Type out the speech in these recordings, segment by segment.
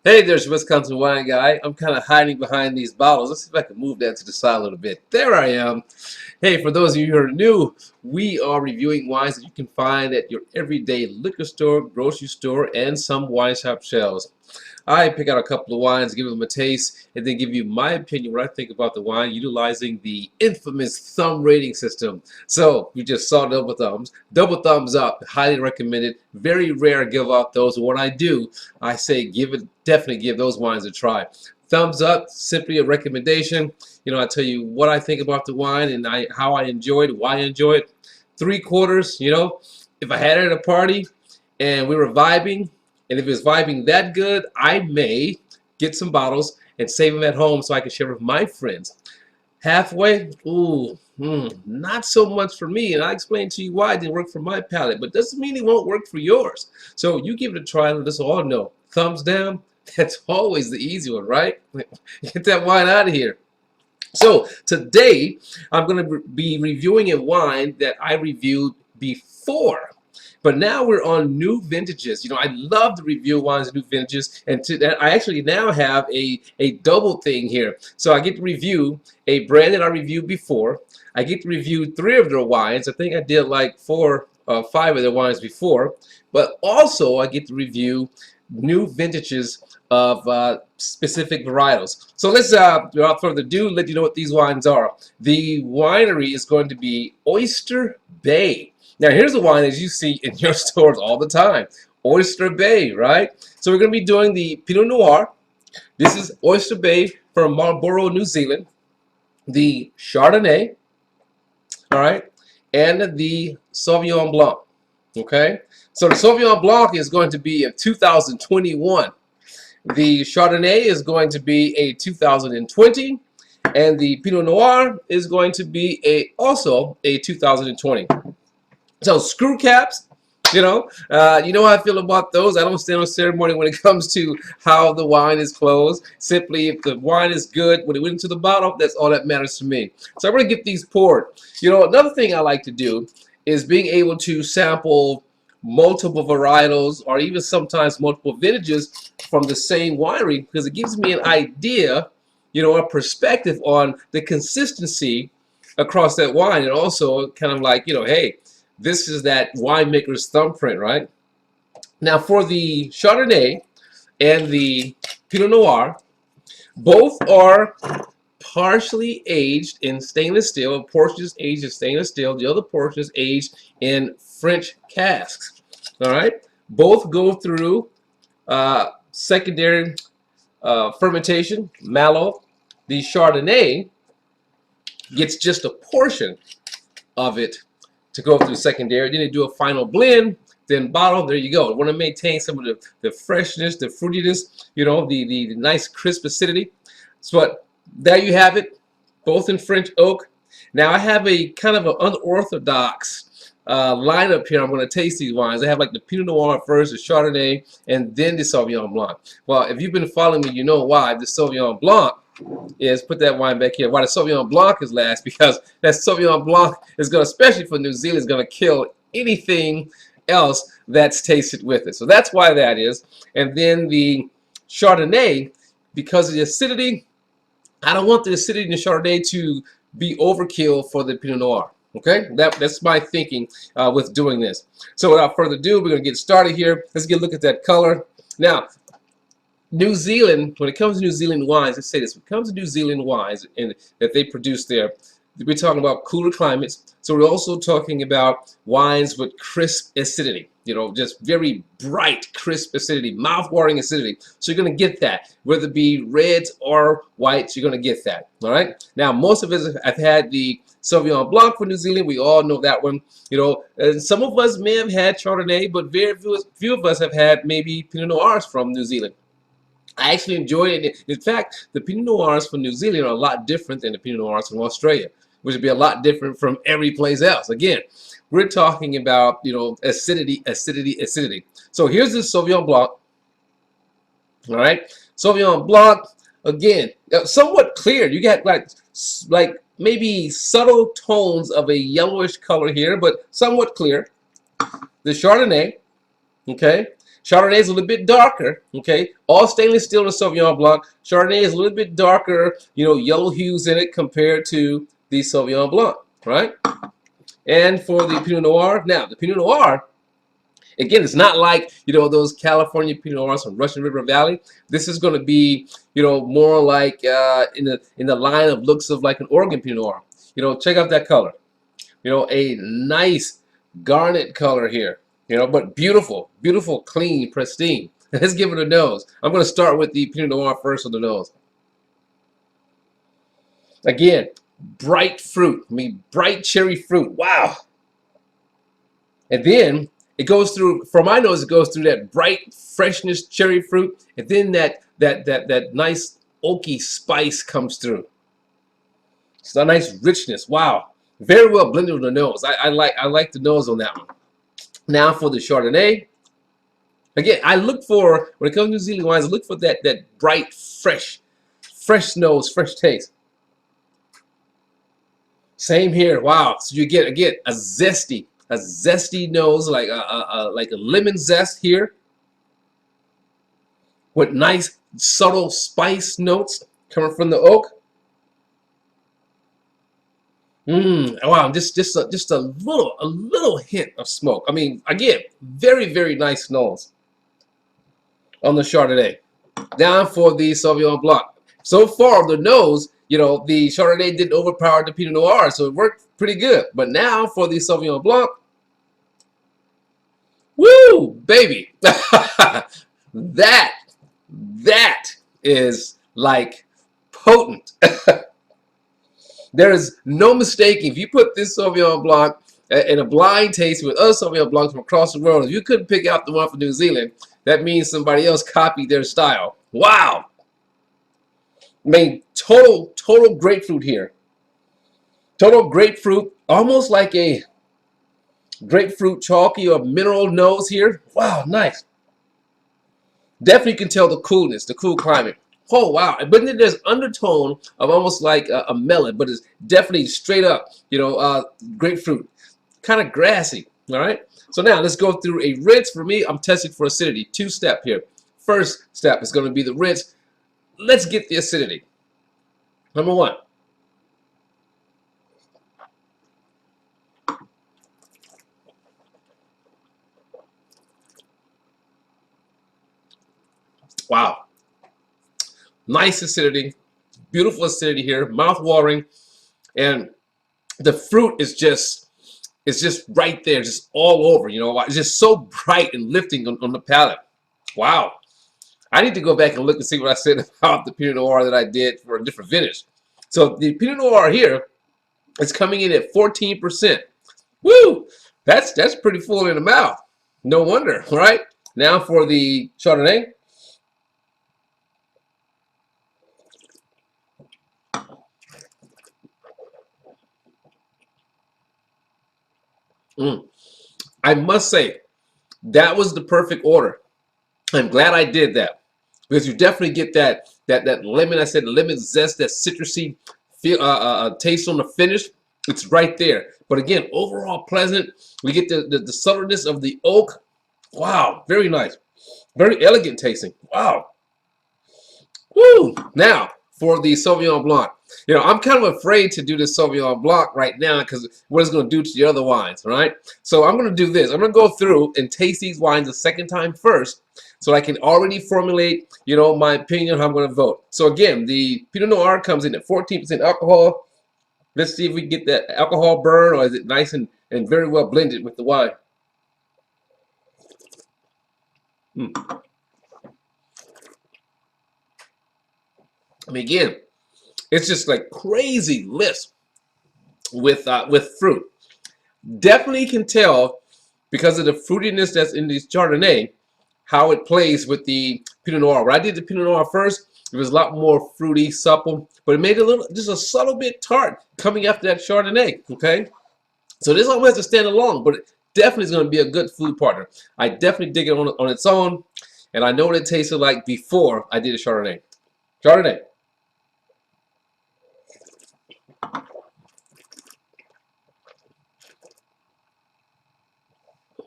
Hey, there's Wisconsin Wine Guy. I'm kind of hiding behind these bottles. Let's see if I can move that to the side a little bit. There I am. Hey, for those of you who are new, we are reviewing wines that you can find at your everyday liquor store, grocery store, and some wine shop shelves. I pick out a couple of wines, give them a taste, and then give you my opinion, what I think about the wine, utilizing the infamous thumb rating system. So you just saw double thumbs. Double thumbs up, highly recommended. Very rare give out those. When I do, I say definitely give those wines a try. Thumbs up, simply a recommendation. I tell you what I think about the wine and how I enjoy it, why I enjoy it. Three quarters, if I had it at a party and we were vibing, and if it's vibing that good, I may get some bottles and save them at home so I can share with my friends. Halfway, ooh, not so much for me. And I explained to you why it didn't work for my palate, but doesn't mean it won't work for yours. So you give it a try and let us all know. Thumbs down, that's always the easy one, right? Get that wine out of here. So today, I'm going to be reviewing a wine that I reviewed before. But now we're on new vintages. I love to review wines and new vintages, and I actually now have a double thing here. So I get to review a brand that I reviewed before. I get to review 3 of their wines. I think I did like 4 or 5 of their wines before. But also I get to review new vintages of specific varietals. So let's, without further ado, let you know what these wines are. The winery is going to be Oyster Bay. Now, here's a wine as you see in your stores all the time. Oyster Bay, right? So we're going to be doing the Pinot Noir. This is Oyster Bay from Marlborough, New Zealand. The Chardonnay, all right, and the Sauvignon Blanc, okay? So the Sauvignon Blanc is going to be a 2021. The Chardonnay is going to be a 2020. And the Pinot Noir is going to be also a 2020. So screw caps, you know how I feel about those. I don't stand on ceremony when it comes to how the wine is closed. Simply, if the wine is good when it went into the bottle, that's all that matters to me. So I'm going to get these poured. Another thing I like to do is being able to sample multiple varietals or even sometimes multiple vintages from the same winery, because it gives me an idea, a perspective on the consistency across that wine, and also kind of like, hey, this is that winemaker's thumbprint, right? Now, for the Chardonnay and the Pinot Noir, both are partially aged in stainless steel. A portion is aged in stainless steel. The other portion is aged in French casks. All right? Both go through secondary fermentation, malo. The Chardonnay gets just a portion of it to go through secondary. Then they do a final blend, then bottle. There you go. I want to maintain some of the freshness, the fruitiness, the nice crisp acidity. So there you have it, both in French oak. Now I have a kind of an unorthodox lineup here. I'm going to taste these wines. I have like the Pinot Noir first, the Chardonnay, and then the Sauvignon Blanc. Well, if you've been following me, you know why. The Sauvignon Blanc is, put that wine back here, why the Sauvignon Blanc is last, because that Sauvignon Blanc is going to, especially for New Zealand, is going to kill anything else that's tasted with it. So that's why that is. And then the Chardonnay, because of the acidity, I don't want the acidity in the Chardonnay to be overkill for the Pinot Noir. Okay, that's my thinking with doing this. So without further ado, we're going to get started here. Let's get a look at that color. Now, New Zealand, when it comes to New Zealand wines, let's say this, when it comes to New Zealand wines and that they produce there, we're talking about cooler climates. So we're also talking about wines with crisp acidity, just very bright, crisp acidity, mouth-watering acidity. So you're going to get that. Whether it be reds or whites, you're going to get that. All right? Now, most of us have had the Sauvignon Blanc for New Zealand. We all know that one. And some of us may have had Chardonnay, but very few of us have had maybe Pinot Noirs from New Zealand. I actually enjoy it. In fact, the Pinot Noirs from New Zealand are a lot different than the Pinot Noirs from Australia, which would be a lot different from every place else. Again, we're talking about, acidity, acidity, acidity. So here's the Sauvignon Blanc. All right, Sauvignon Blanc, again, somewhat clear. You got like maybe subtle tones of a yellowish color here, but somewhat clear. The Chardonnay, okay, Chardonnay is a little bit darker, okay? All stainless steel in the Sauvignon Blanc. Chardonnay is a little bit darker, you know, yellow hues in it compared to the Sauvignon Blanc, right? And for the Pinot Noir, now the Pinot Noir, again, it's not like, you know, those California Pinot Noirs from Russian River Valley. This is going to be, you know, more like in the line of looks of like an Oregon Pinot Noir. You know, check out that color. You know, a nice garnet color here. You know, but beautiful, beautiful, clean, pristine. Let's give it a nose. I'm going to start with the Pinot Noir first on the nose. Again, bright fruit. I mean, bright cherry fruit. Wow. And then it goes through, for my nose, it goes through that bright freshness cherry fruit, and then that nice oaky spice comes through. It's a nice richness. Wow. Very well blended with the nose. I like the nose on that one. Now for the Chardonnay. Again, I look for, when it comes to New Zealand wines, I look for that bright, fresh nose, fresh taste. Same here. Wow. So you get, again, a zesty nose, like a lemon zest here, with nice subtle spice notes coming from the oak. Wow, just a little hint of smoke. I mean, again, very nice nose on the Chardonnay. Down for the Sauvignon Blanc. So far, the nose, you know, the Chardonnay didn't overpower the Pinot Noir, so it worked pretty good. But now for the Sauvignon Blanc, woo, baby, that is like potent. There is no mistaking. If you put this Sauvignon Blanc in a blind tasting with other Sauvignon Blancs from across the world, if you couldn't pick out the one from New Zealand, that means somebody else copied their style. Wow. I mean, total grapefruit here. Total grapefruit, almost like a grapefruit chalky or mineral nose here. Wow, nice. Definitely can tell the coolness, the cool climate. Oh, wow. But then there's undertone of almost like a melon, but it's definitely straight up, you know, grapefruit. Kind of grassy, all right? So now let's go through a rinse. For me, I'm testing for acidity. Two-step here. First step is going to be the rinse. Let's get the acidity. Number one. Wow. Nice acidity. Beautiful acidity here. Mouth-watering. And the fruit is just right there, just all over, you know. It's just so bright and lifting on the palate. Wow. I need to go back and look and see what I said about the Pinot Noir that I did for a different vintage. So the Pinot Noir here is coming in at 14%. Woo! That's pretty full in the mouth. No wonder, right? Now for the Chardonnay. I must say, that was the perfect order. I'm glad I did that, because you definitely get that lemon. I said lemon zest, that citrusy feel, taste on the finish. It's right there. But again, overall pleasant. We get the subtleness of the oak. Wow, very nice, very elegant tasting. Wow. Woo! Now for the Sauvignon Blanc. You know, I'm kind of afraid to do this Sauvignon Blanc right now because what it's going to do to the other wines, right? So I'm going to do this. I'm going to go through and taste these wines a second time first, so I can already formulate, you know, my opinion on how I'm going to vote. So again, the Pinot Noir comes in at 14% alcohol. Let's see if we can get that alcohol burn, or is it nice and very well blended with the wine. I mean, again, it's just like crazy list with fruit. Definitely can tell, because of the fruitiness that's in this Chardonnay, how it plays with the Pinot Noir. When I did the Pinot Noir first, it was a lot more fruity, supple, but it made it just a subtle bit tart coming after that Chardonnay. Okay, so this almost has to stand alone, but it definitely is going to be a good food partner. I definitely dig it on its own, and I know what it tasted like before I did a Chardonnay. Chardonnay.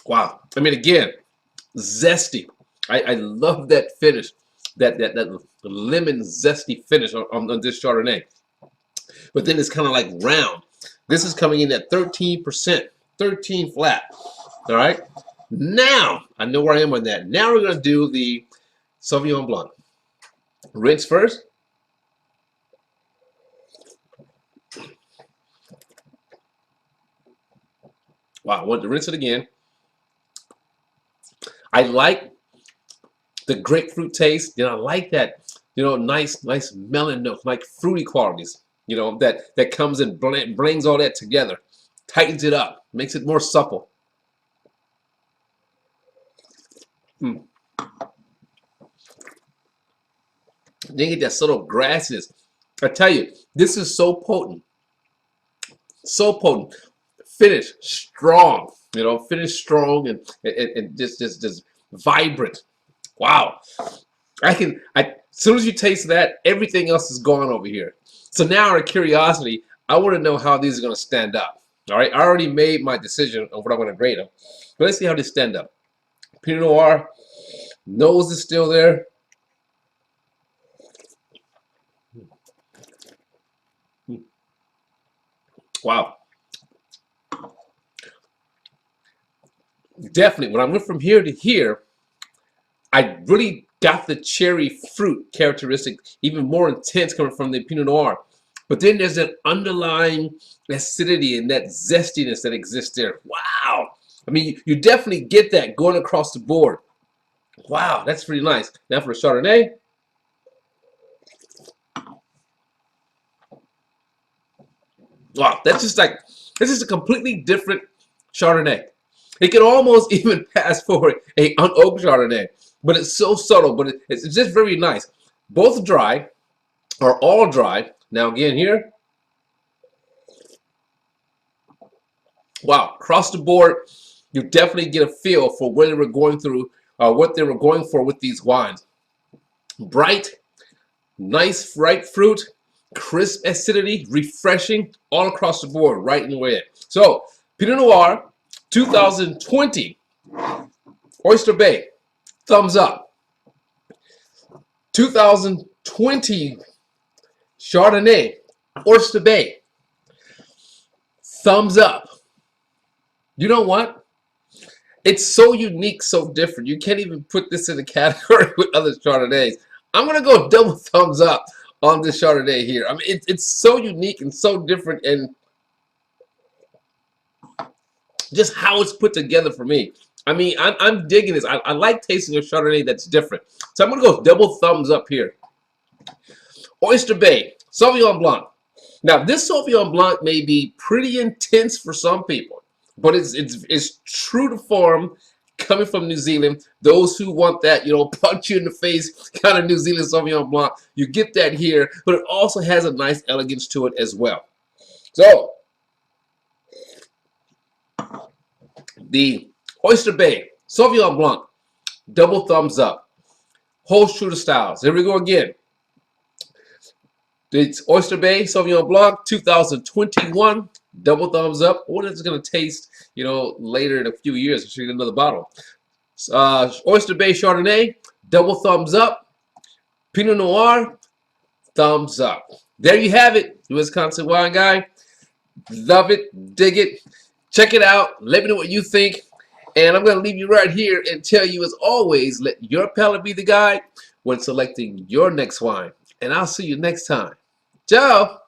Wow. I mean, again, zesty. I love that finish, that lemon zesty finish on this Chardonnay. But then it's kind of like round. This is coming in at 13%, 13 flat. All right. Now I know where I am on that. Now we're gonna do the Sauvignon Blanc. Rinse first. Wow, I want to rinse it again. I like the grapefruit taste. You know, I like that, nice melon note, like fruity qualities, that comes and brings all that together, tightens it up, makes it more supple. Mm. Then you get that subtle grassiness. I tell you, this is so potent. So potent. Finish strong, finish strong and just vibrant. Wow. As soon as you taste that, everything else is gone over here. So now out of curiosity, I want to know how these are going to stand up. All right, I already made my decision on what I'm going to grade them. But let's see how they stand up. Pinot Noir, nose is still there. Wow. Definitely, when I went from here to here, I really got the cherry fruit characteristic, even more intense coming from the Pinot Noir. But then there's that underlying acidity and that zestiness that exists there. Wow. I mean, you definitely get that going across the board. Wow, that's pretty nice. Now for the Chardonnay. Wow, this is a completely different Chardonnay. It can almost even pass for a unoaked Chardonnay, but it's so subtle, but it's just very nice. Both dry, or all dry. Now again here. Wow, across the board, you definitely get a feel for what they were going through, what they were going for with these wines. Bright, nice, ripe fruit, crisp acidity, refreshing, all across the board, right in the way. So, Pinot Noir, 2020, Oyster Bay, thumbs up. 2020 Chardonnay, Oyster Bay, thumbs up. You know what? It's so unique, so different. You can't even put this in a category with other Chardonnays. I'm going to go double thumbs up on this Chardonnay here. I mean, it's so unique and so different, and just how it's put together for me. I mean, I'm digging this. I like tasting a Chardonnay that's different. So I'm going to go double thumbs up here. Oyster Bay, Sauvignon Blanc. Now, this Sauvignon Blanc may be pretty intense for some people, but it's true to form, coming from New Zealand. Those who want that, punch you in the face kind of New Zealand Sauvignon Blanc, you get that here, but it also has a nice elegance to it as well. So, the Oyster Bay Sauvignon Blanc, double thumbs up. Holds true to styles. Here we go again. It's Oyster Bay Sauvignon Blanc 2021, double thumbs up. What is it going to taste, later in a few years? I should get another bottle. Oyster Bay Chardonnay, double thumbs up. Pinot Noir, thumbs up. There you have it, Wisconsin Wine Guy. Love it, dig it. Check it out. Let me know what you think. And I'm going to leave you right here and tell you, as always, let your palate be the guide when selecting your next wine. And I'll see you next time. Ciao.